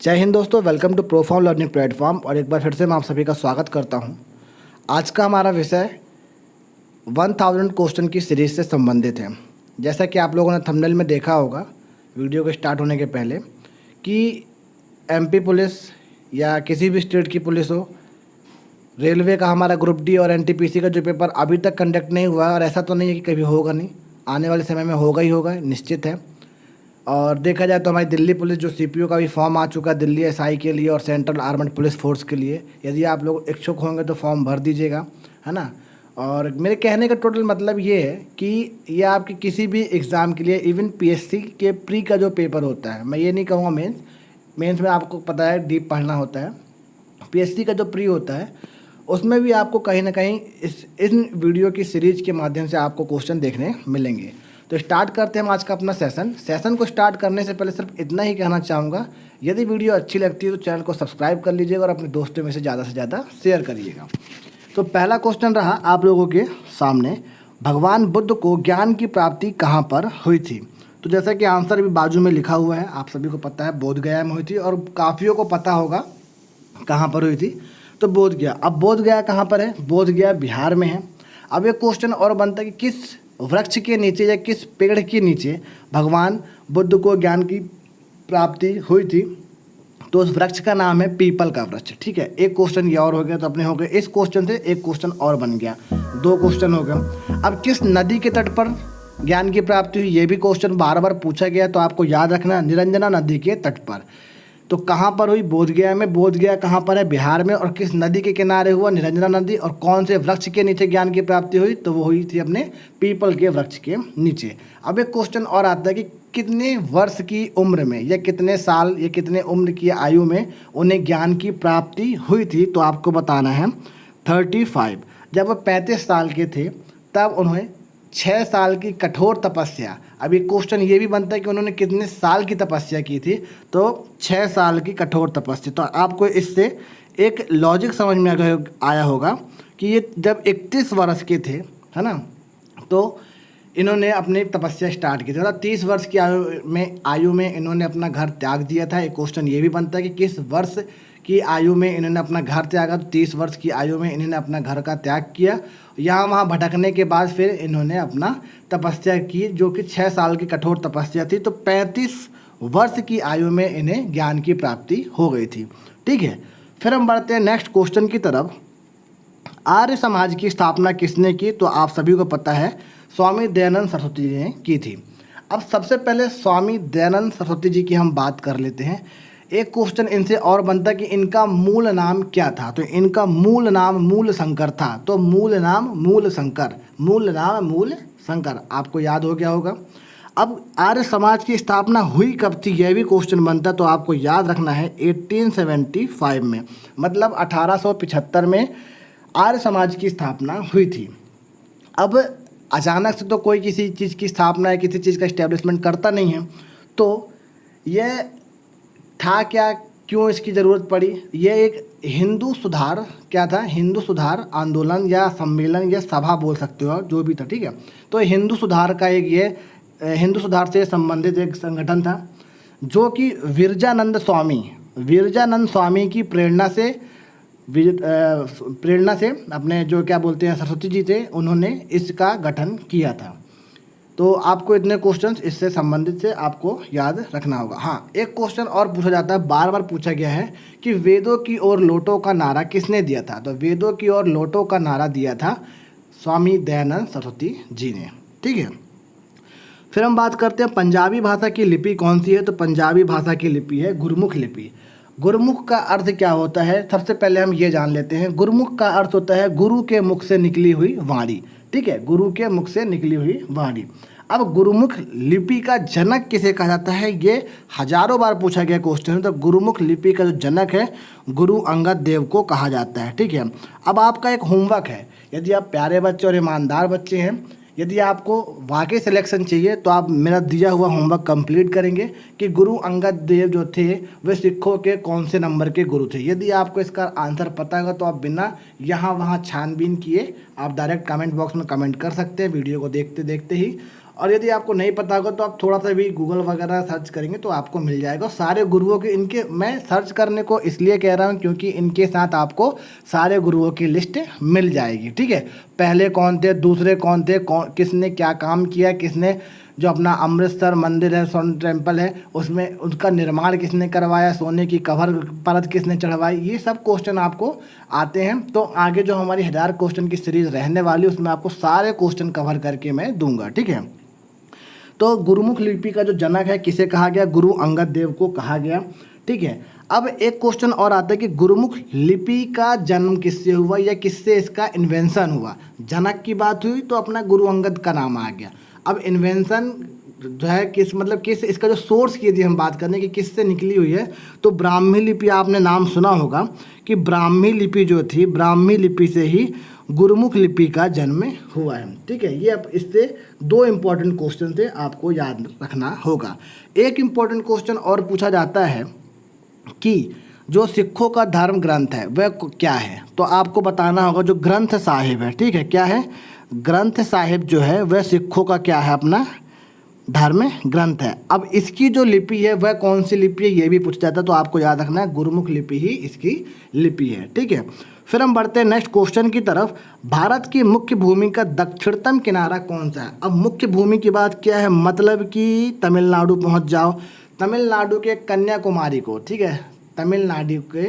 जय हिंद दोस्तों, welcome to profound learning platform. और एक बार फिर से मैं आप सभी का स्वागत करता हूं। आज का हमारा विषय 1000 क्वेश्चन की सीरीज से संबंधित है। जैसा कि आप लोगों ने थंबनेल में देखा होगा वीडियो के स्टार्ट होने के पहले कि एमपी पुलिस या किसी भी स्टेट की पुलिस हो, रेलवे का हमारा ग्रुप डी और एनटीपीसी का जो पेपर अभी तक कंडक्ट नहीं हुआ है, और ऐसा तो नहीं है कि कभी होगा नहीं, आने वाले समय में होगा ही होगा, निश्चित है। और देखा जाए तो हमारी दिल्ली पुलिस जो सीपीओ का भी फॉर्म आ चुका है दिल्ली एसआई के लिए और सेंट्रल आर्मड पुलिस फोर्स के लिए। यदि आप लोग इच्छुक होंगे तो फॉर्म भर दीजिएगा, है ना। और मेरे कहने का टोटल मतलब ये है कि ये आपके किसी भी एग्ज़ाम के लिए, इवन पीएससी के प्री का जो पेपर होता है, मैं ये नहीं कहूँगा मेंस में आपको पता है डीप पढ़ना होता है। पीएससी का जो प्री होता है उसमें भी आपको कहीं ना कहीं इन वीडियो की सीरीज के माध्यम से आपको क्वेश्चन देखने मिलेंगे। तो स्टार्ट करते हैं हम आज का अपना सेशन को स्टार्ट करने से पहले सिर्फ इतना ही कहना चाहूँगा, यदि वीडियो अच्छी लगती है तो चैनल को सब्सक्राइब कर लीजिएगा और अपने दोस्तों में से ज़्यादा शेयर करिएगा। तो पहला क्वेश्चन रहा आप लोगों के सामने, भगवान बुद्ध को ज्ञान की प्राप्ति कहाँ पर हुई थी। तो जैसा कि आंसर भी बाजू में लिखा हुआ है, आप सभी को पता है बोधगया में हुई थी, और काफ़ियों को पता होगा कहाँ पर हुई थी। तो बोधगया, अब बोधगया कहाँ पर है? बोधगया बिहार में है। अब एक क्वेश्चन और बनता है कि किस वृक्ष के नीचे या किस पेड़ के नीचे भगवान बुद्ध को ज्ञान की प्राप्ति हुई थी। तो उस वृक्ष का नाम है पीपल का वृक्ष। ठीक है, एक क्वेश्चन ये और हो गया, तो अपने हो गए इस क्वेश्चन से एक क्वेश्चन और बन गया, 2 क्वेश्चन हो गए। अब किस नदी के तट पर ज्ञान की प्राप्ति हुई, ये भी क्वेश्चन बार बार पूछा गया, तो आपको याद रखना निरंजना नदी के तट पर। तो कहाँ पर हुई? बोधगया में। बोधगया कहाँ पर है? बिहार में। और किस नदी के किनारे हुआ? निरंजना नदी। और कौन से वृक्ष के नीचे ज्ञान की प्राप्ति हुई? तो वो हुई थी अपने पीपल के वृक्ष के नीचे। अब एक क्वेश्चन और आता है कि कितने वर्ष की उम्र में या कितने साल या कितने उम्र की आयु में उन्हें ज्ञान की प्राप्ति हुई थी। तो आपको बताना है 35। जब वो 35 साल के थे तब उन्हें 6 साल की कठोर तपस्या। अब एक क्वेश्चन ये भी बनता है कि उन्होंने कितने साल की तपस्या की थी। तो 6 साल की कठोर तपस्या। तो आपको इससे एक लॉजिक समझ में आया होगा कि ये जब 31 वर्ष के थे, है ना, तो इन्होंने अपनी तपस्या स्टार्ट की थी। मतलब 30 वर्ष की आयु में इन्होंने अपना घर त्याग दिया था। एक क्वेश्चन ये भी बनता है कि किस वर्ष की आयु में इन्होंने अपना घर त्यागा। तो 30 वर्ष की आयु में इन्होंने अपना घर का त्याग किया। यहाँ वहाँ भटकने के बाद फिर इन्होंने अपना तपस्या की, जो कि 6 साल की कठोर तपस्या थी। तो 35 वर्ष की आयु में इन्हें ज्ञान की प्राप्ति हो गई थी। ठीक है, फिर हम बढ़ते हैं नेक्स्ट क्वेश्चन की तरफ। आर्य समाज की स्थापना किसने की? तो आप सभी को पता है स्वामी दयानंद सरस्वती जी ने की थी। अब सबसे पहले स्वामी दयानंद सरस्वती जी की हम बात कर लेते हैं। एक क्वेश्चन इनसे और बनता है कि इनका मूल नाम क्या था। तो इनका मूल नाम मूल शंकर था। तो मूल नाम मूल शंकर, मूल नाम मूल शंकर, आपको याद हो गया होगा। अब आर्य समाज की स्थापना हुई कब थी, यह भी क्वेश्चन बनता है। तो आपको याद रखना है 1875 में, मतलब 1875 में आर्य समाज की स्थापना हुई थी। अब अचानक से तो कोई किसी चीज़ की स्थापना या किसी चीज़ का इस्टेब्लिशमेंट करता नहीं है। तो यह था क्या, क्यों इसकी ज़रूरत पड़ी? ये एक हिंदू सुधार क्या था, हिंदू सुधार आंदोलन या सम्मेलन या सभा बोल सकते हो आप, जो भी था। ठीक है, तो हिंदू सुधार का एक ये हिंदू सुधार से संबंधित एक संगठन था, जो कि विरजानंद स्वामी की प्रेरणा से अपने जो क्या बोलते हैं सरस्वती जी थे, उन्होंने इसका गठन किया था। तो आपको इतने क्वेश्चंस इससे संबंधित से आपको याद रखना होगा। हाँ, एक क्वेश्चन और पूछा जाता है, बार बार पूछा गया है कि वेदों की ओर लौटो का नारा किसने दिया था। तो वेदों की ओर लौटो का नारा दिया था स्वामी दयानंद सरस्वती जी ने। ठीक है, फिर हम बात करते हैं पंजाबी भाषा की लिपि कौन सी है। तो पंजाबी भाषा की लिपि है गुरमुख लिपि। गुरमुख का अर्थ क्या होता है, सबसे पहले हम ये जान लेते हैं। गुरमुख का अर्थ होता है गुरु के मुख से निकली हुई वाणी। ठीक है, गुरु के मुख से निकली हुई वाणी। अब गुरुमुख लिपि का जनक किसे कहा जाता है, ये हजारों बार पूछा गया क्वेश्चन है। तो गुरुमुख लिपि का जो जनक है गुरु अंगद देव को कहा जाता है। ठीक है, अब आपका एक होमवर्क है, यदि आप प्यारे बच्चे और ईमानदार बच्चे हैं, यदि आपको वाकई सिलेक्शन चाहिए तो आप मेरा दिया हुआ होमवर्क कंप्लीट करेंगे कि गुरु अंगद देव जो थे वे सिखों के कौन से नंबर के गुरु थे। यदि आपको इसका आंसर पता होगा तो आप बिना यहाँ वहाँ छानबीन किए आप डायरेक्ट कमेंट बॉक्स में कमेंट कर सकते हैं वीडियो को देखते देखते ही। और यदि आपको नहीं पता होगा तो आप थोड़ा सा भी गूगल वगैरह सर्च करेंगे तो आपको मिल जाएगा। सारे गुरुओं के इनके मैं सर्च करने को इसलिए कह रहा हूँ क्योंकि इनके साथ आपको सारे गुरुओं की लिस्ट मिल जाएगी, ठीक है। पहले कौन थे, दूसरे कौन थे, किसने क्या काम किया, किसने जो अपना अमृतसर मंदिर है, सोन टेम्पल है, उसमें उसका निर्माण किसने करवाया, सोने की कवर परत किसने चढ़वाई, ये सब क्वेश्चन आपको आते हैं। तो आगे जो हमारी 1000 क्वेश्चन की सीरीज़ रहने वाली उसमें आपको सारे क्वेश्चन कवर करके मैं दूंगा, ठीक है। तो गुरुमुख लिपि का जो जनक है किसे कहा गया, गुरु अंगद देव को कहा गया, ठीक है। अब एक क्वेश्चन और आता है कि गुरुमुख लिपि का जन्म किससे हुआ या किससे इसका इन्वेंशन हुआ। जनक की बात हुई तो अपना गुरु अंगद का नाम आ गया। अब इन्वेंशन जो है किस इसका जो सोर्स की यदि हम बात करें कि किससे निकली हुई है तो ब्राह्मी लिपि, आपने नाम सुना होगा कि ब्राह्मी लिपि जो थी, ब्राह्मी लिपि से ही गुरुमुख लिपि का जन्म हुआ है, ठीक है। ये अब इससे 2 इम्पॉर्टेंट क्वेश्चन थे, आपको याद रखना होगा। एक इम्पॉर्टेंट क्वेश्चन और पूछा जाता है कि जो सिखों का धर्म ग्रंथ है वह क्या है, तो आपको बताना होगा जो ग्रंथ साहिब है, ठीक है। क्या है, ग्रंथ साहिब जो है वह सिखों का क्या है, अपना धर्म ग्रंथ है। अब इसकी जो लिपि है वह कौन सी लिपि है ये भी पूछा जाता है, तो आपको याद रखना है गुरुमुख लिपि ही इसकी लिपि है, ठीक है। फिर हम बढ़ते हैं नेक्स्ट क्वेश्चन की तरफ। भारत की मुख्य भूमि का दक्षिणतम किनारा कौन सा है। अब मुख्य भूमि की बात क्या है, मतलब कि तमिलनाडु पहुंच जाओ, तमिलनाडु के कन्याकुमारी को, ठीक है, तमिलनाडु के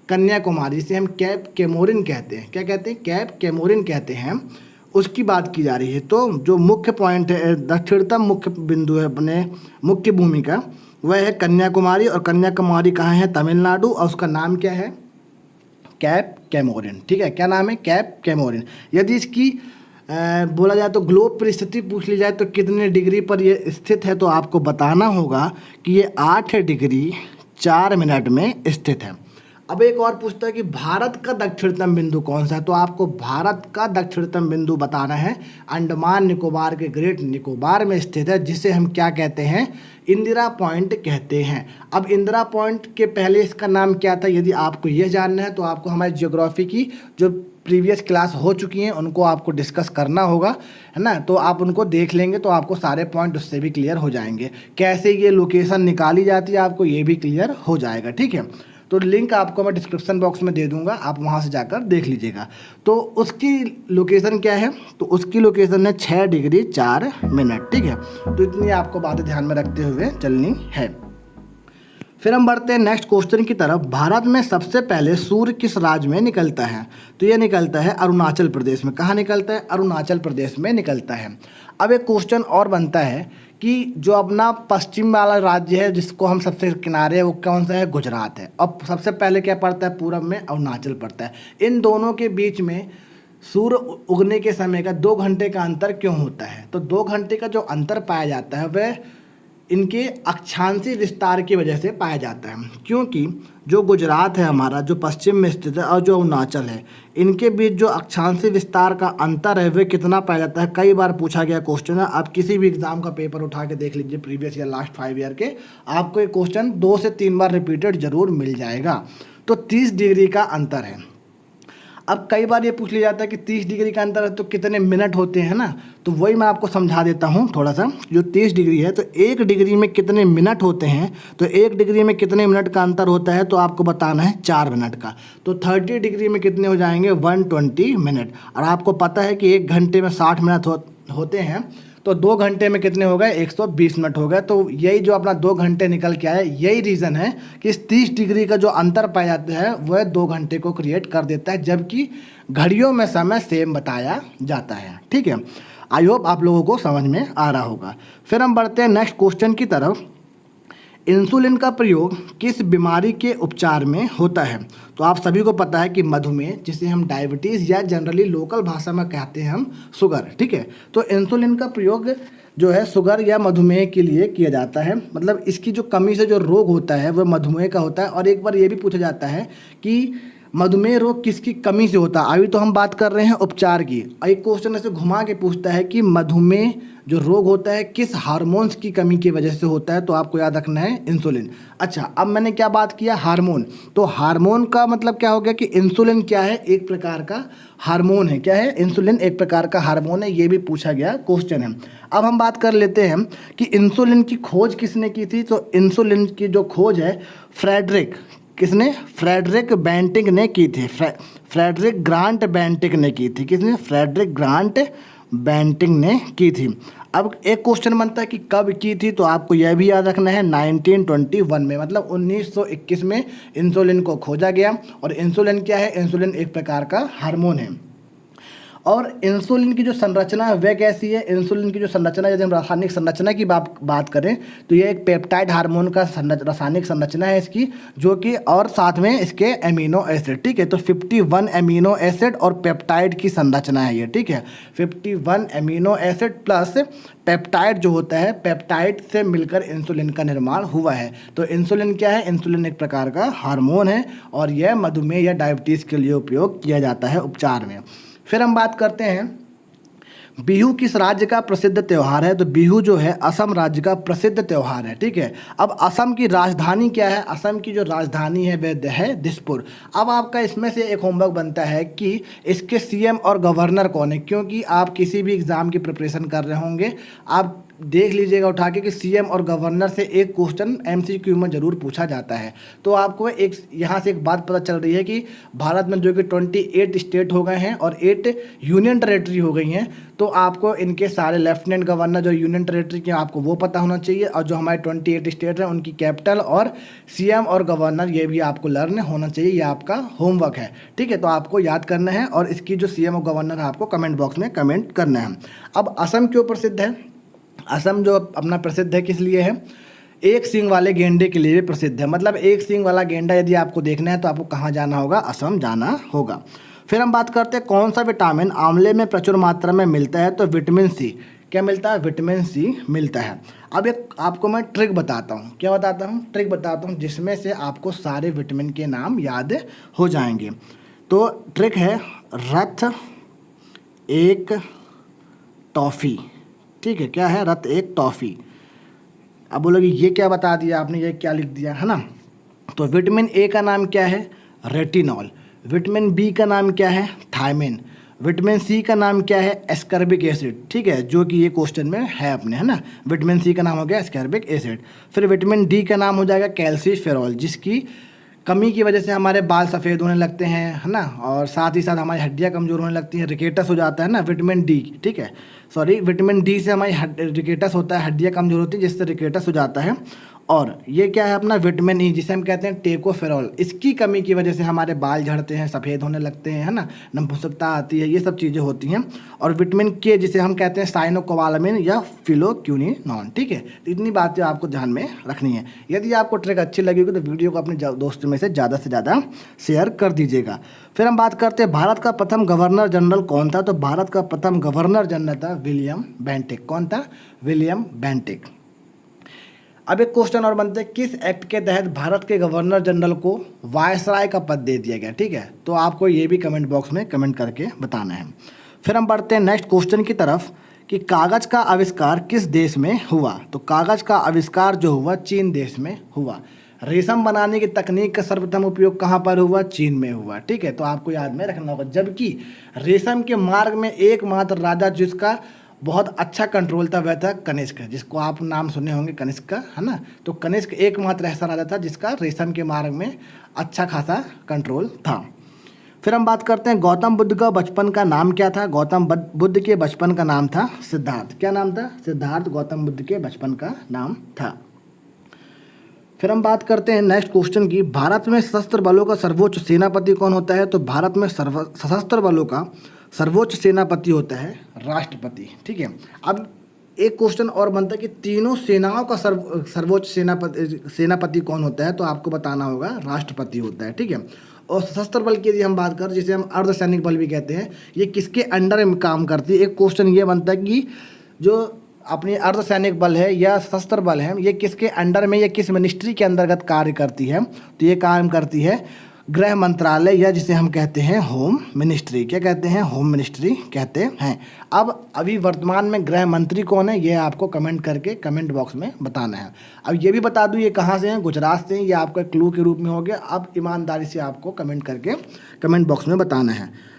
कन्याकुमारी से हम कैप केमोरिन कहते हैं, क्या कहते हैं, कैप केमोरिन कहते हैं, उसकी बात की जा रही है। तो जो मुख्य पॉइंट है, दक्षिणतम मुख्य बिंदु है अपने मुख्य भूमि का, वह है कन्याकुमारी, और कन्याकुमारी कहाँ है, तमिलनाडु, और उसका नाम क्या है, कैप केमोरिन, ठीक है। क्या नाम है, कैप केमोरिन। यदि इसकी बोला जाए तो ग्लोब पर स्थिति पूछ ली जाए तो कितने डिग्री पर ये स्थित है, तो आपको बताना होगा कि ये 8 डिग्री 4 मिनट में स्थित है। अब एक और पूछता है कि भारत का दक्षिणतम बिंदु कौन सा है, तो आपको भारत का दक्षिणतम बिंदु बताना है। अंडमान निकोबार के ग्रेट निकोबार में स्थित है, जिसे हम क्या कहते हैं, इंदिरा पॉइंट कहते हैं। अब इंदिरा पॉइंट के पहले इसका नाम क्या था, यदि आपको यह जानना है तो आपको हमारी ज्योग्राफी की जो प्रीवियस क्लास हो चुकी हैं उनको आपको डिस्कस करना होगा, है ना। तो आप उनको देख लेंगे तो आपको सारे पॉइंट उससे भी क्लियर हो जाएंगे। कैसे ये लोकेशन निकाली जाती है आपको ये भी क्लियर हो जाएगा, ठीक है। तो लिंक आपको मैं डिस्क्रिप्शन बॉक्स में दे दूंगा, आप वहां से जाकर देख लीजिएगा। तो उसकी लोकेशन क्या है, तो उसकी लोकेशन है 6 डिग्री 4 मिनट, ठीक है। तो इतनी आपको बातें ध्यान में रखते हुए चलनी है। फिर हम बढ़ते हैं नेक्स्ट क्वेश्चन की तरफ। भारत में सबसे पहले सूर्य किस राज्य में निकलता है, तो ये निकलता है अरुणाचल प्रदेश में। कहाँ निकलता है, अरुणाचल प्रदेश में निकलता है। अब एक क्वेश्चन और बनता है कि जो अपना पश्चिम वाला राज्य है जिसको हम सबसे किनारे है वो कौन सा है, गुजरात है। अब सबसे पहले क्या पड़ता है, पूरब में अरुणाचल पड़ता है। इन दोनों के बीच में सूर्य उगने के समय का 2 घंटे का अंतर क्यों होता है, तो 2 घंटे का जो अंतर पाया जाता है वह इनके अक्षांशीय विस्तार की वजह से पाया जाता है। क्योंकि जो गुजरात है हमारा, जो पश्चिम में स्थित है, और जो अरुणाचल है, इनके बीच जो अक्षांशीय विस्तार का अंतर है वह कितना पाया जाता है। कई बार पूछा गया क्वेश्चन है, आप किसी भी एग्जाम का पेपर उठा के देख लीजिए प्रीवियस या लास्ट 5 ईयर के, आपको ये क्वेश्चन 2 से 3 बार रिपीटेड जरूर मिल जाएगा। तो 30 डिग्री का अंतर है। अब कई बार ये पूछ लिया जाता है कि 30 डिग्री का अंतर है तो कितने मिनट होते हैं ना, तो वही मैं आपको समझा देता हूँ थोड़ा सा। जो 30 डिग्री है तो 1 डिग्री में कितने मिनट होते हैं, तो 1 डिग्री में कितने मिनट का अंतर होता है, तो आपको बताना है 4 मिनट का। तो 30 डिग्री में कितने हो जाएंगे, 120 मिनट। और आपको पता है कि 1 घंटे में 60 मिनट होते हैं, तो 2 घंटे में कितने हो गए, 120 मिनट हो गए। तो यही जो अपना 2 घंटे निकल के आया, यही रीज़न है कि इस 30 डिग्री का जो अंतर पाया जाता है वह 2 घंटे को क्रिएट कर देता है, जबकि घड़ियों में समय सेम बताया जाता है, ठीक है। आई होप आप लोगों को समझ में आ रहा होगा। फिर हम बढ़ते हैं नेक्स्ट क्वेश्चन की तरफ। इंसुलिन का प्रयोग किस बीमारी के उपचार में होता है, तो आप सभी को पता है कि मधुमेह, जिसे हम डायबिटीज़ या जनरली लोकल भाषा में कहते हैं हम शुगर, ठीक है। तो इंसुलिन का प्रयोग जो है शुगर या मधुमेह के लिए किया जाता है। मतलब इसकी जो कमी से जो रोग होता है वह मधुमेह का होता है। और एक बार ये भी पूछा जाता है कि मधुमेह रोग किसकी कमी से होता है? अभी तो हम बात कर रहे हैं उपचार की। एक क्वेश्चन ऐसे घुमा के पूछता है कि मधुमेह जो रोग होता है किस हार्मोन्स की कमी की वजह से होता है, तो आपको याद रखना है इंसुलिन। अच्छा, अब मैंने क्या बात किया? हार्मोन। तो हार्मोन का मतलब क्या हो गया कि इंसुलिन क्या है? एक प्रकार का हार्मोन है। क्या है? इंसुलिन एक प्रकार का हार्मोन है। ये भी पूछा गया क्वेश्चन है। अब हम बात कर लेते हैं कि इंसुलिन की खोज किसने की थी। तो इंसुलिन की जो खोज है फ्रेडरिक बेंटिक ने की थी। फ्रेडरिक ग्रांट बेंटिक ने की थी। किसने? फ्रेडरिक ग्रांट बेंटिक ने की थी। अब एक क्वेश्चन बनता है कि कब की थी, तो आपको यह भी याद रखना है 1921 में, मतलब 1921 में इंसुलिन को खोजा गया। और इंसुलिन क्या है? इंसुलिन एक प्रकार का हार्मोन है। और इंसुलिन की जो संरचना है वह कैसी है? इंसुलिन की जो संरचना, यदि हम रासायनिक संरचना की बात करें तो ये एक पेप्टाइड हार्मोन का रासायनिक संरचना है इसकी, जो कि और साथ में इसके एमिनो एसिड। ठीक है, तो 51 एमिनो एसिड और पेप्टाइड की संरचना है ये। ठीक है, 51 एमिनो एसिड प्लस पेप्टाइड जो होता है, पेप्टाइड से मिलकर इंसुलिन का निर्माण हुआ है। तो इंसुलिन क्या है? इंसुलिन एक प्रकार का हार्मोन है और यह मधुमेह या डायबिटीज़ के लिए उपयोग किया जाता है उपचार में। फिर हम बात करते हैं बिहू किस राज्य का प्रसिद्ध त्यौहार है। तो बिहू जो है असम राज्य का प्रसिद्ध त्यौहार है। ठीक है, अब असम की राजधानी क्या है? असम की जो राजधानी है वह है दिसपुर। अब आपका इसमें से एक होमवर्क बनता है कि इसके सीएम और गवर्नर कौन है, क्योंकि आप किसी भी एग्ज़ाम की प्रिपरेशन कर रहे होंगे, आप देख लीजिएगा उठा के कि सीएम और गवर्नर से एक क्वेश्चन एमसीक्यू में ज़रूर पूछा जाता है। तो आपको एक यहाँ से एक बात पता चल रही है कि भारत में जो कि 28 स्टेट हो गए हैं और 8 यूनियन टेरेटरी हो गई हैं, तो आपको इनके सारे लेफ्टिनेंट गवर्नर जो यूनियन टेरेटरी के आपको वो पता होना चाहिए, और जो हमारे 28 स्टेट हैं उनकी कैपिटल और सीएम और गवर्नर ये भी आपको लर्न होना चाहिए। ये आपका होमवर्क है। ठीक है, तो आपको याद करना है और इसकी जो सीएम और गवर्नर है आपको कमेंट बॉक्स में कमेंट करना है। अब असम क्यों प्रसिद्ध है? असम जो अपना प्रसिद्ध है किस लिए है? एक सींग वाले गेंडे के लिए भी प्रसिद्ध है। मतलब एक सींग वाला गेंडा यदि आपको देखना है तो आपको कहाँ जाना होगा? असम जाना होगा। फिर हम बात करते हैं कौन सा विटामिन आंवले में प्रचुर मात्रा में मिलता है। तो विटामिन सी। क्या मिलता है? विटामिन सी मिलता है। अब एक आपको मैं ट्रिक बताता हूँ। क्या बताता हूँ? ट्रिक बताता हूँ जिसमें से आपको सारे विटामिन के नाम याद हो जाएंगे। तो ट्रिक है रथ एक टॉफ़ी। ठीक है, क्या है? रत एक टॉफ़ी। अब बोलोगे ये क्या बता दिया आपने, ये क्या लिख दिया, है ना? तो विटामिन ए का नाम क्या है? रेटिनॉल। विटामिन बी का नाम क्या है? थायमिन। विटामिन सी का नाम क्या है? Ascorbic acid. ठीक है, जो कि ये क्वेश्चन में है अपने, है ना? विटामिन सी का नाम हो गया एस्कॉर्बिक एसिड। फिर विटामिन डी का नाम हो जाएगा कैल्सीफेरॉल, जिसकी कमी की वजह से हमारे बाल सफ़ेद होने लगते हैं, है ना? और साथ ही साथ हमारी हड्डियाँ कमज़ोर होने लगती हैं, रिकेटस हो जाता है ना, विटामिन डी। ठीक है, सॉरी, विटामिन डी से हमारी रिकेटस होता है, हड्डियाँ कमज़ोर होती हैं जिससे रिकेटस हो जाता है। और ये क्या है अपना? विटामिन ई, जिसे हम कहते हैं टेकोफेरॉल। इसकी कमी की वजह से हमारे बाल झड़ते हैं, सफ़ेद होने लगते हैं, है ना? नपुंसकता आती है, ये सब चीज़ें होती हैं। और विटामिन के, जिसे हम कहते हैं साइनोकोबालामिन या फिलोक्यूनिनॉन। ठीक है, तो इतनी बातें आपको ध्यान में रखनी है। यदि आपको ट्रिक अच्छी लगेगी तो वीडियो को अपने दोस्तों में से ज़्यादा शेयर कर दीजिएगा। फिर हम बात करते हैं भारत का प्रथम गवर्नर जनरल कौन था। तो भारत का प्रथम गवर्नर जनरल था विलियम बेंटिक। कौन था? William Bentinck. अब एक क्वेश्चन और बनते हैं, किस एक्ट के तहत भारत के गवर्नर जनरल को वायसराय का पद दे दिया गया? ठीक है, तो आपको ये भी कमेंट बॉक्स में कमेंट करके बताना है। फिर हम बढ़ते हैं नेक्स्ट क्वेश्चन की तरफ कि कागज़ का आविष्कार किस देश में हुआ। तो कागज़ का आविष्कार जो हुआ चीन देश में हुआ। रेशम बनाने की तकनीक का सर्वप्रथम उपयोग कहाँ पर हुआ? चीन में हुआ। ठीक है, तो आपको याद में रखना होगा। जबकि रेशम के मार्ग में एकमात्र राजा जिसका बहुत अच्छा कंट्रोल था वह था कनिष्क, जिसको आप नाम सुने होंगे कनिष्क का, है ना? तो कनिष्क एकमात्र ऐसा राजा था जिसका रेशम के मार्ग में अच्छा खासा कंट्रोल था। फिर हम बात करते हैं गौतम बुद्ध का बचपन का नाम क्या था। गौतम बुद्ध के बचपन का नाम था सिद्धार्थ। क्या नाम था? सिद्धार्थ गौतम बुद्ध के बचपन का नाम था। फिर हम बात करते हैं नेक्स्ट क्वेश्चन की, भारत में सशस्त्र बलों का सर्वोच्च सेनापति कौन होता है। तो भारत में सशस्त्र बलों का सर्वोच्च सेनापति होता है राष्ट्रपति। ठीक है, अब एक क्वेश्चन और बनता है कि तीनों सेनाओं का सर्वोच्च सेनापति कौन होता है। तो आपको बताना होगा राष्ट्रपति होता है। ठीक है, और सशस्त्र बल की यदि हम बात करें, जिसे हम अर्धसैनिक बल भी कहते हैं, ये किसके अंडर में काम करती है। एक क्वेश्चन ये बनता है कि जो अपनी अर्धसैनिक बल है या सशस्त्र बल है, ये किसके अंडर में या किस मिनिस्ट्री के अंतर्गत कार्य करती है। तो ये काम करती है गृह मंत्रालय, या जिसे हम कहते हैं होम मिनिस्ट्री। क्या कहते हैं? होम मिनिस्ट्री कहते हैं। अब अभी वर्तमान में गृह मंत्री कौन है, ये आपको कमेंट करके कमेंट बॉक्स में बताना है। अब ये भी बता दूं ये कहाँ से हैं, गुजरात से हैं। ये आपका क्लू के रूप में हो गया। अब ईमानदारी से आपको कमेंट करके कमेंट बॉक्स में बताना है।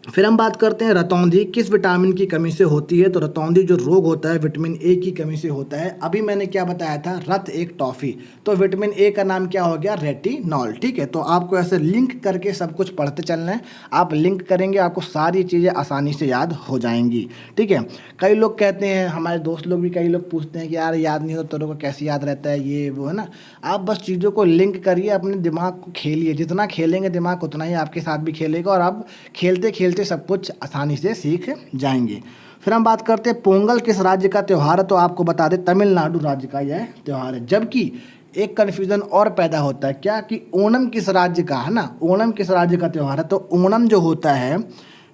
फिर हम बात करते हैं रतौंधी किस विटामिन की कमी से होती है। तो रतौंधी जो रोग होता है विटामिन ए की कमी से होता है। अभी मैंने क्या बताया था, रत एक टॉफ़ी, तो विटामिन ए का नाम क्या हो गया, रेटिनॉल। ठीक है, तो आपको ऐसे लिंक करके सब कुछ पढ़ते चलना है। आप लिंक करेंगे आपको सारी चीज़ें आसानी से याद हो जाएंगी। ठीक है, कई लोग कहते हैं, हमारे दोस्त लोग भी कई लोग पूछते हैं कि यार याद नहीं हो तो तेरे को कैसे याद रहता है, ये वो है ना। आप बस चीज़ों को लिंक करिए, अपने दिमाग को खेलिए, जितना खेलेंगे दिमाग उतना ही आपके साथ भी खेलेगा, और आप खेलते खेलते सब कुछ आसानी से सीख जाएंगे। फिर हम बात करते हैं पोंगल किस राज्य का त्यौहार है। तो आपको बता दें तमिलनाडु राज्य का यह त्यौहार है। जबकि एक कन्फ्यूज़न और पैदा होता है क्या, कि ओणम किस राज्य का है ना, ओणम किस राज्य का त्यौहार है। तो ओणम जो होता है,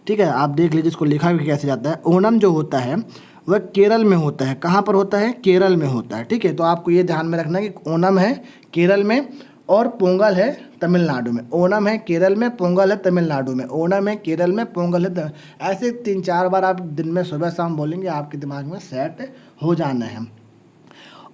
ठीक है, आप देख लीजिए इसको लिखा भी कैसे जाता है। ओणम जो होता है वह केरल में होता है। कहाँ पर होता है? केरल में होता है। ठीक है, तो आपको ये ध्यान में रखना है कि ओणम है केरल में और पोंगल है तमिलनाडु में। ओणम है केरल में, पोंगल है तमिलनाडु में। ओणम है केरल में, पोंगल है ऐसे 3-4 बार आप दिन में सुबह शाम बोलेंगे, आपके दिमाग में सेट हो जाना है।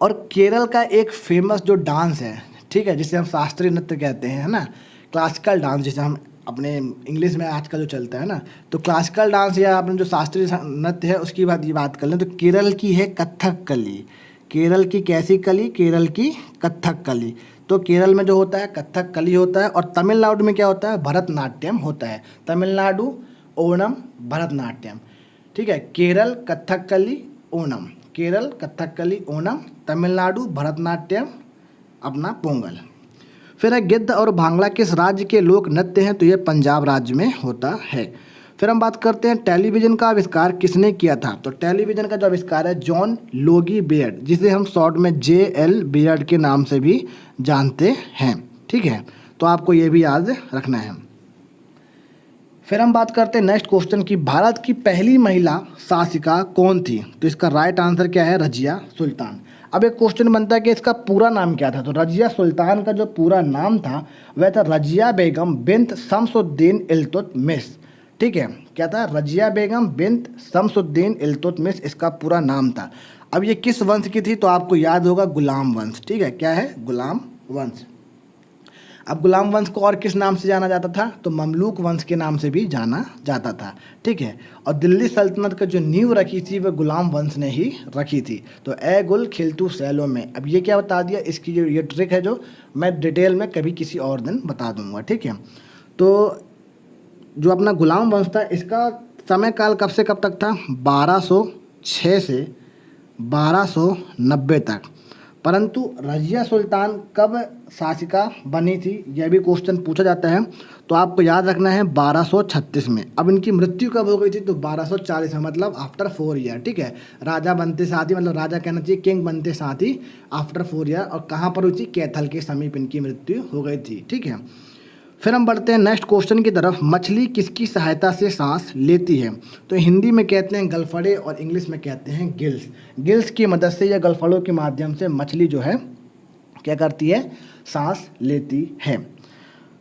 और केरल का एक फेमस जो डांस है, ठीक है, जिसे हम शास्त्रीय नृत्य कहते हैं, है ना, क्लासिकल डांस जिसे हम अपने इंग्लिश में आजकल जो चलता है ना, तो क्लासिकल डांस या अपने जो शास्त्रीय नृत्य है उसकी बात कर लें तो केरल की है कथकली। केरल की कैसी कली? केरल की कथकली। तो केरल में जो होता है कथकली होता है, और तमिलनाडु में क्या होता है, भरतनाट्यम होता है। तमिलनाडु ओणम भरतनाट्यम। ठीक है, केरल कथकली ओणम, केरल कथकली ओणम, तमिलनाडु भरतनाट्यम, अपना पोंगल। फिर है गिद्ध और भांगड़ा किस राज्य के लोक नृत्य हैं। तो ये पंजाब राज्य में होता है। फिर हम बात करते हैं टेलीविज़न का आविष्कार किसने किया था। तो टेलीविज़न का जो आविष्कार है जॉन लोगी बेयर्ड, जिसे हम शॉर्ट में JL बेयर्ड के नाम से भी जानते हैं। ठीक है, तो आपको ये भी याद रखना है। फिर हम बात करते हैं नेक्स्ट क्वेश्चन की, भारत की पहली महिला शासिका कौन थी। तो इसका राइट आंसर क्या है, रजिया सुल्तान। अब एक क्वेश्चन बनता है कि इसका पूरा नाम क्या था। तो रजिया सुल्तान का जो पूरा नाम था वह था रजिया बेगम बिन्त शम्सुद्दीन इल्तुतमिश। ठीक है, क्या था, रजिया बेगम बिन्त शम्सुद्दीन इल्तुतमिश इसका पूरा नाम था। अब ये किस वंश की थी। तो आपको याद होगा गुलाम वंश। ठीक है, क्या है, गुलाम वंश। अब गुलाम वंश को और किस नाम से जाना जाता था। तो ममलूक वंश के नाम से भी जाना जाता था। ठीक है, और दिल्ली सल्तनत का जो नींव रखी थी वह गुलाम वंश ने ही रखी थी। तो ए गुल खिलतू सैलों में। अब ये क्या बता दिया, इसकी जो ये ट्रिक है जो मैं डिटेल में कभी किसी और दिन बता दूंगा। ठीक है, तो जो अपना गुलाम वंश था इसका समय काल कब से कब तक था, 1206 से 1290 तक। परंतु रजिया सुल्तान कब शासिका बनी थी, यह भी क्वेश्चन पूछा जाता है। तो आपको याद रखना है 1236 में। अब इनकी मृत्यु कब हो गई थी। तो 1240 में, मतलब आफ्टर 4 ईयर। ठीक है, राजा बनते साथ ही, मतलब राजा कहना चाहिए किंग बनते साथ ही आफ्टर 4 ईयर। और कहाँ पर हुई थी, कैथल के समीप इनकी मृत्यु हो गई थी। ठीक है, फिर हम बढ़ते हैं नेक्स्ट क्वेश्चन की तरफ। मछली किसकी सहायता से सांस लेती है। तो हिंदी में कहते हैं गलफड़े और इंग्लिश में कहते हैं गिल्स। गिल्स की मदद से या गलफड़ों के माध्यम से मछली जो है क्या करती है, सांस लेती है।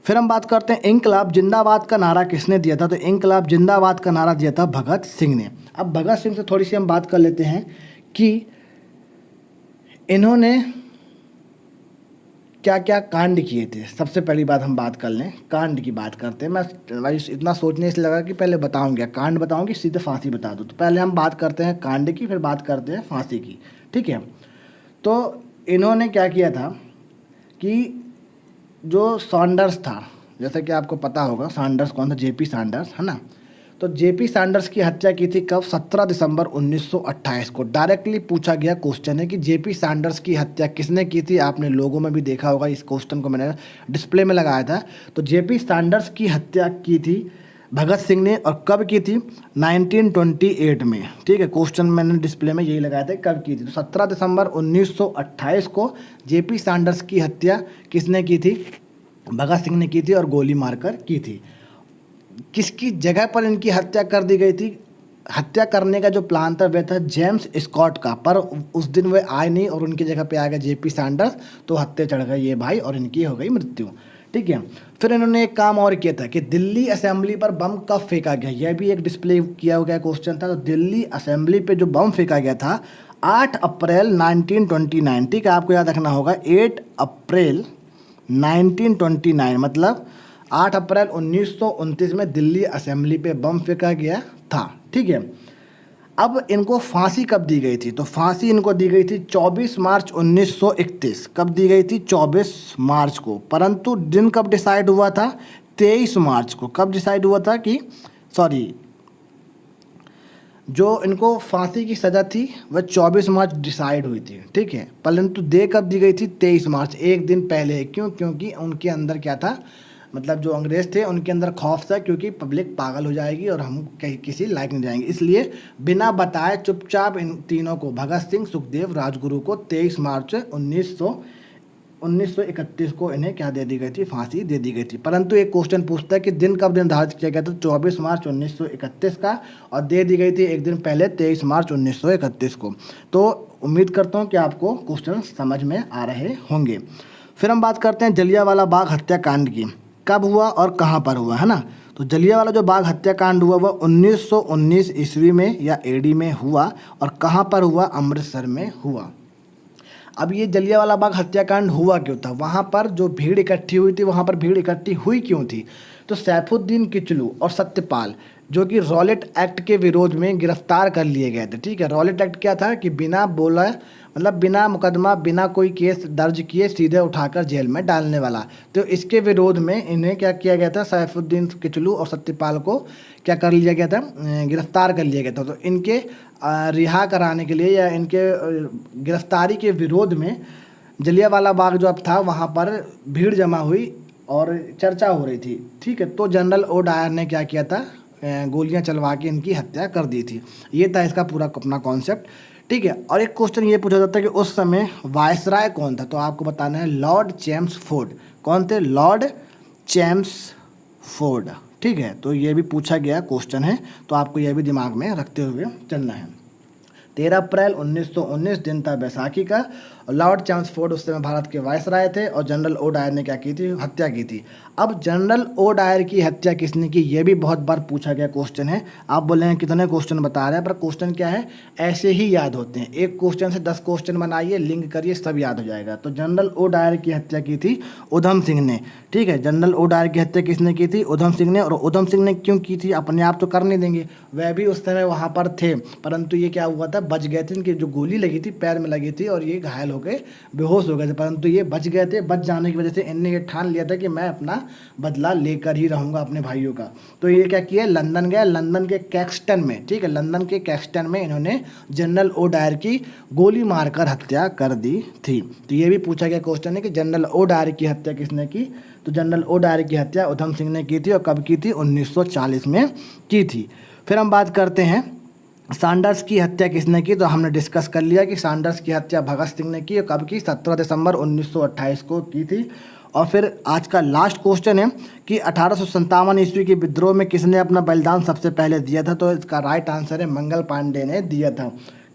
फिर हम बात करते हैं इंकलाब जिंदाबाद का नारा किसने दिया था। तो इंकलाब जिंदाबाद का नारा दिया था भगत सिंह ने। अब भगत सिंह से थोड़ी सी हम बात कर लेते हैं कि इन्होंने क्या क्या कांड किए थे। सबसे पहली बात हम बात कर लें, कांड की बात करते हैं। मैं इतना सोचने से लगा कि पहले बताऊंगा कांड बताऊंगी, सीधे फांसी बता दूँ। तो पहले हम बात करते हैं कांड की, फिर बात करते हैं फांसी की। ठीक है, तो इन्होंने क्या किया था कि जो सैंडर्स था, जैसे कि आपको पता होगा सैंडर्स कौन था, JP सैंडर्स, है ना। तो JP सैंडर्स की हत्या की थी कब, 17 दिसंबर 1928 को। डायरेक्टली पूछा गया क्वेश्चन है कि JP सैंडर्स की हत्या किसने की थी। आपने लोगों में भी देखा होगा, इस क्वेश्चन को मैंने डिस्प्ले में लगाया था। तो JP सैंडर्स की हत्या की थी भगत सिंह ने, और कब की थी, 1928 में। ठीक है, क्वेश्चन मैंने डिस्प्ले में यही लगाया था कब की थी। तो 17 दिसंबर 1928 को JP सैंडर्स की हत्या किसने की थी, भगत सिंह ने की थी, और गोली मारकर की थी। किसकी जगह पर इनकी हत्या कर दी गई थी। हत्या करने का जो प्लान था वह था जेम्स स्कॉट का, पर उस दिन वह आए नहीं और उनकी जगह पे आ गया JP सैंडर्स। तो हत्या चढ़ गई ये भाई और इनकी हो गई मृत्यु। ठीक है। फिर इन्होंने एक काम और किया था कि दिल्ली असेंबली पर बम कब फेंका गया, यह भी एक डिस्प्ले किया गया क्वेश्चन था। तो दिल्ली असेंबली पे जो बम फेंका गया था 8 अप्रैल 1929, ठीक है, आपको याद रखना होगा 8 अप्रैल 1929 मतलब 8 अप्रैल 1929 में दिल्ली असेंबली पे बम फेंका गया था, ठीक है। अब इनको फांसी कब दी गई थी, तो फांसी इनको दी गई थी 24 मार्च 1931। कब दी गई थी, 24 मार्च को, परंतु दिन कब डिसाइड हुआ था, 23 मार्च को। कब डिसाइड हुआ था कि सॉरी, जो इनको फांसी की सज़ा थी वह 24 मार्च डिसाइड हुई थी, ठीक है, परंतु दे कब दी गई थी, 23 मार्च, एक दिन पहले। क्यों, क्योंकि उनके अंदर क्या था, मतलब जो अंग्रेज थे उनके अंदर खौफ था, क्योंकि पब्लिक पागल हो जाएगी और हम कहीं किसी लायक नहीं जाएंगे, इसलिए बिना बताए चुपचाप इन तीनों को, भगत सिंह, सुखदेव, राजगुरु को 23 मार्च 1931 को इन्हें क्या दे दी गई थी, फांसी दे दी गई थी। परंतु एक क्वेश्चन पूछता है कि दिन कब निर्धारित किया गया था, 24 मार्च 1931 का, और दे दी गई थी एक दिन पहले 23 मार्च 1931 को। तो उम्मीद करता हूँ कि आपको क्वेश्चन समझ में आ रहे होंगे। फिर हम बात करते हैं जलियांवाला बाग हत्याकांड की, कब हुआ और कहाँ पर हुआ, है ना। तो जलियांवाला जो बाग हत्याकांड हुआ वह 1919 ईस्वी में या एडी में हुआ, और कहाँ पर हुआ, अमृतसर में हुआ। अब ये जलियांवाला बाग हत्याकांड हुआ क्यों था, वहाँ पर जो भीड़ इकट्ठी हुई थी, वहाँ पर भीड़ इकट्ठी हुई क्यों थी, तो सैफुद्दीन किचलू और सत्यपाल जो कि रॉलेट एक्ट के विरोध में गिरफ्तार कर लिए गए थे, ठीक है। रॉलेट एक्ट क्या था कि बिना बोला, मतलब बिना मुकदमा, बिना कोई केस दर्ज किए सीधे उठाकर जेल में डालने वाला। तो इसके विरोध में इन्हें क्या किया गया था, सैफुद्दीन किचलू और सत्यपाल को क्या कर लिया गया था, गिरफ्तार कर लिया गया था। तो इनके रिहा कराने के लिए या इनके गिरफ्तारी के विरोध में जलियांवाला बाग जो अब था वहाँ पर भीड़ जमा हुई और चर्चा हो रही थी, ठीक है। तो जनरल ओ डायर ने क्या किया था, गोलियां चलवा के इनकी हत्या कर दी थी। ये था इसका पूरा अपना कॉन्सेप्ट, ठीक है। और एक क्वेश्चन ये पूछा जाता है कि उस समय वायसराय कौन था, तो आपको बताना है लॉर्ड चेम्सफोर्ड। कौन थे, लॉर्ड चेम्सफोर्ड, ठीक है। तो ये भी पूछा गया क्वेश्चन है, तो आपको ये भी दिमाग में रखते हुए चलना है। 13 अप्रैल 1919 दिन था बैसाखी का, और लॉर्ड चेम्सफोर्ड उस समय भारत के वायसराय थे, और जनरल ओ डायर ने क्या की थी, हत्या की थी। अब जनरल ओ डायर की हत्या किसने की, ये भी बहुत बार पूछा गया क्वेश्चन है। आप बोले हैं कितने क्वेश्चन बता रहे हैं, पर क्वेश्चन क्या है, ऐसे ही याद होते हैं। एक क्वेश्चन से 10 क्वेश्चन बनाइए, लिंक करिए, सब याद हो जाएगा। तो जनरल ओ डायर की हत्या की थी उधम सिंह ने, ठीक है। जनरल ओ डायर की हत्या किसने की थी, उधम सिंह ने। और उधम सिंह ने क्यों की थी, अपने आप तो कर नहीं देंगे, वह भी उस समय वहाँ पर थे, परंतु ये क्या हुआ था, बच गए थे। इनकी जो गोली लगी थी पैर में लगी थी और ये घायल हो गए, बेहोश हो गए थे, परंतु ये बच गए थे। बच जाने की वजह से इनने ये ठान लिया था कि मैं अपना बदला लेकर ही रहूँगा अपने भाइयों का। तो ये क्या किया, लंदन गया, लंदन के कैक्सटन में, ठीक है, लंदन के कैक्सटन में इन्होंने जनरल ओ डायर की गोली मारकर हत्या कर दी थी। तो ये भी पूछा गया क्वेश्चन है कि जनरल ओ डायर की हत्या किसने की, तो जनरल ओ डायर की हत्या उधम सिंह ने की थी, और कब की थी, 1940 में की थी। फिर हम बात करते हैं सैंडर्स की हत्या किसने की, तो हमने डिस्कस कर लिया कि सैंडर्स की हत्या भगत सिंह ने की, और कब की, 17 दिसंबर 1928 को की थी। और फिर आज का लास्ट क्वेश्चन है कि 1857 ईस्वी के विद्रोह में किसने अपना बलिदान सबसे पहले दिया था, तो इसका राइट आंसर है मंगल पांडे ने दिया था।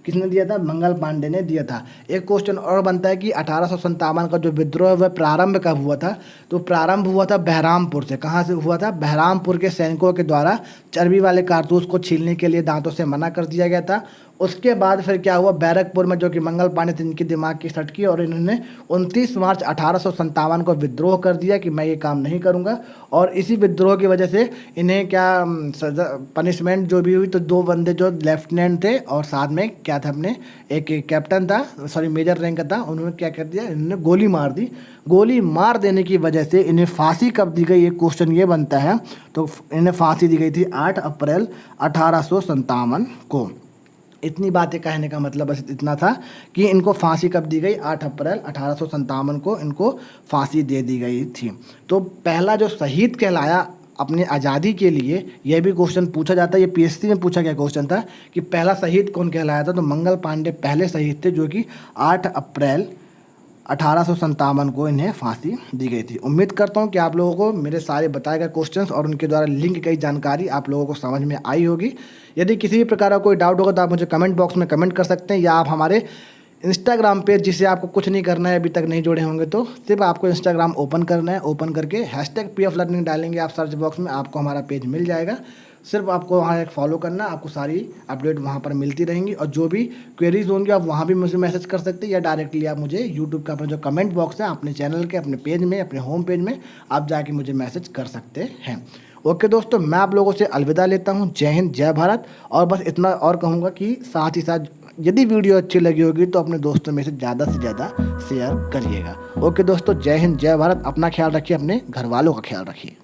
किसने दिया था, मंगल पांडे ने दिया था। एक क्वेश्चन और बनता है कि 1857 का जो विद्रोह है वह प्रारंभ कब हुआ था, तो प्रारंभ हुआ था बहरामपुर से। कहाँ से हुआ था, बहरामपुर के सैनिकों के द्वारा चर्बी वाले कारतूस को छीलने के लिए दांतों से मना कर दिया गया था। उसके बाद फिर क्या हुआ, बैरकपुर में, जो कि मंगल पांडे थे, इनके दिमाग की सटकी और इन्होंने 29 मार्च 1857 को विद्रोह कर दिया कि मैं ये काम नहीं करूँगा। और इसी विद्रोह की वजह से इन्हें क्या सजा, पनिशमेंट जो भी हुई, तो 2 बंदे जो लेफ्टिनेंट थे और साथ में क्या था अपने एक कैप्टन था, सॉरी मेजर रैंक का था, उन्होंने क्या कर दिया, इन्होंने गोली मार दी। गोली मार देने की वजह से इन्हें फांसी कब दी गई, एक क्वेश्चन ये बनता है। तो इन्हें फांसी दी गई थी 8 अप्रैल 1857 को। इतनी बातें कहने का मतलब बस इतना था कि इनको फांसी कब दी गई, 8 अप्रैल 1857 को इनको फांसी दे दी गई थी। तो पहला जो शहीद कहलाया अपनी आज़ादी के लिए, यह भी क्वेश्चन पूछा जाता है, ये पीएससी में पूछा गया क्वेश्चन था कि पहला शहीद कौन कहलाया था, तो मंगल पांडे पहले शहीद थे, जो कि 8 अप्रैल 1857 को इन्हें फांसी दी गई थी। उम्मीद करता हूँ कि आप लोगों को मेरे सारे बताए गए क्वेश्चंस और उनके द्वारा लिंक कई जानकारी आप लोगों को समझ में आई होगी। यदि किसी भी प्रकार का कोई डाउट होगा तो आप मुझे कमेंट बॉक्स में कमेंट कर सकते हैं, या आप हमारे इंस्टाग्राम पेज जिसे आपको कुछ नहीं करना है, अभी तक नहीं जुड़े होंगे तो सिर्फ आपको इंस्टाग्राम ओपन करना है। ओपन करके #PF लर्निंग डालेंगे आप सर्च बॉक्स में, आपको हमारा पेज मिल जाएगा। सिर्फ आपको वहाँ एक फॉलो करना, आपको सारी अपडेट वहाँ पर मिलती रहेंगी और जो भी क्वेरीज होंगी आप वहाँ भी मुझे मैसेज कर सकते हैं या डायरेक्टली आप मुझे यूट्यूब का अपना जो कमेंट बॉक्स है अपने चैनल के अपने पेज में, अपने होम पेज में आप जाके मुझे मैसेज कर सकते हैं। ओके दोस्तों, मैं आप लोगों से अलविदा लेता हूँ। जय हिंद, जय भारत। और बस इतना और कहूँगा कि साथ ही साथ यदि वीडियो अच्छी लगी होगी तो अपने दोस्तों में से ज़्यादा शेयर करिएगा। ओके दोस्तों, जय हिंद, जय भारत। अपना ख्याल रखिए, अपने घर वालों का ख्याल रखिए।